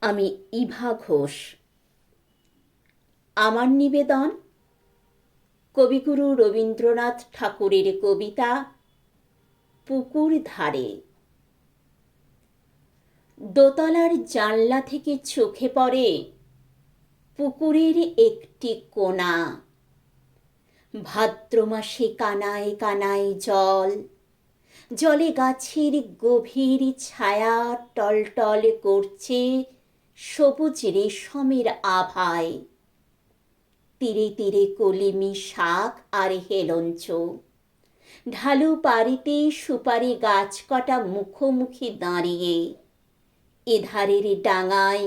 আমি ইভা ঘোষ। আমার নিবেদন কবিগুরু রবীন্দ্রনাথ ঠাকুরের কবিতা পুকুর ধারে। দোতলার জানলা থেকে চোখে পড়ে পুকুরের একটি কোণা। ভাদ্র মাসে কানায় কানায় জল, জলে গাছের গভীর ছায়া টলটল করছে সবুজ রেশমের আভায়। তীরে তীরে কলিমি শাক আর হেলঞ্চ, ঢালু পাড়িতে সুপারি গাছ কটা মুখোমুখি দাঁড়িয়ে। এধারের ডাঙায়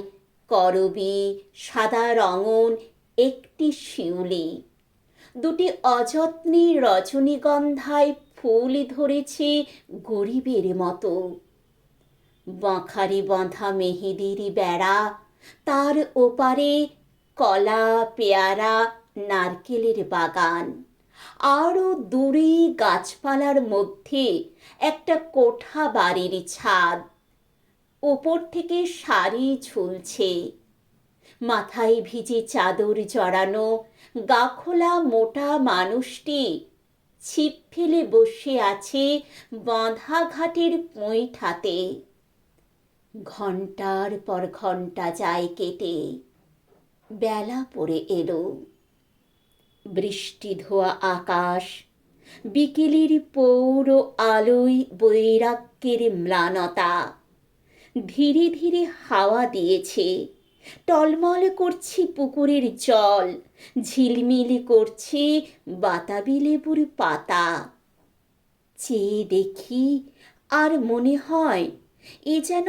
করবী, সাদা রঙন একটি শিউলি, দুটি অযত্নে রজনীগন্ধায় ফুল ধরেছে গরিবের মতো। বাঁখারি বাঁধা মেহেদির বেড়া, তার ওপারে কলা, পেয়ারা, নারকেলের বাগান। আরও দূরে গাছপালার মধ্যে একটা কোঠা বাড়ির ছাদ। ওপর থেকে শাড়ি ঝুলছে, মাথায় ভিজে চাদর জড়ানো গা খোলা মোটা মানুষটি ছিপ ফেলে বসে আছে বাঁধা ঘাটের পৈঠাতে। ঘণ্টার পর ঘণ্টা যায় কেটে, বেলা পড়ে এলো। বৃষ্টি ধোয়া আকাশ বিকেলের পৌর আলোয় বৈরাগ্যের ম্লানতা। ধীরে ধীরে হাওয়া দিয়েছে, টলমল করছে পুকুরের জল, ঝিলমিল করছে বাতাবি লেবুর পাতা। চেয়ে দেখি আর মনে হয় এ যেন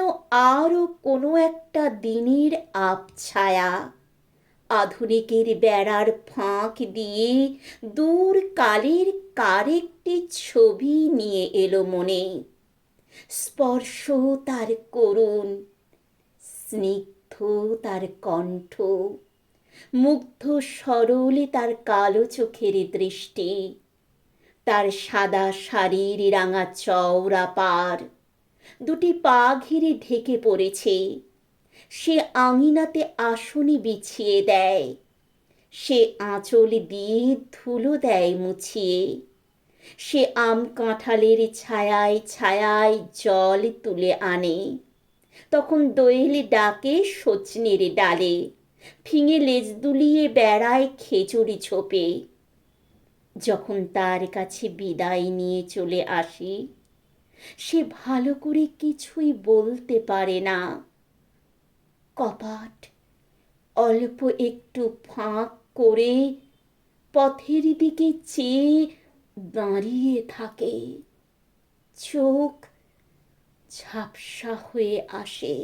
আরও কোনো একটা দিনের আবছায়া। আধুনিকের বেড়ার ফাঁক দিয়ে দূর কালের কার একটি ছবি নিয়ে এলো মনে। স্পর্শ তার করুণ, স্নিগ্ধ তার কণ্ঠ, মুগ্ধ সরল তার কালো চোখের দৃষ্টি, তার সাদা শাড়ির রাঙা চওড়া পার দুটি পা ঘিরে ঢেকে পড়েছে। সে আঙিনাতে আসনে বিছিয়ে দেয়, সে আঁচল দিয়ে ধুলো দেয় মুছিয়ে। সে আম কাঁঠালের ছায়ায় ছায়ায় জল তুলে আনে, তখন দোয়েল ডাকে সজনের ডালে, ফিঙে লেজ দুলিয়ে বেড়ায় খেজুরি ছোপে। যখন তার কাছে বিদায় নিয়ে চলে আসি, সে ভালো করে কিছুই বলতে পারে না। কপাট অল্প একটু ফাঁক করে পথের দিকে চেয়ে দাঁড়িয়ে থাকে, চোখ ঝাপসা হয়ে আসে।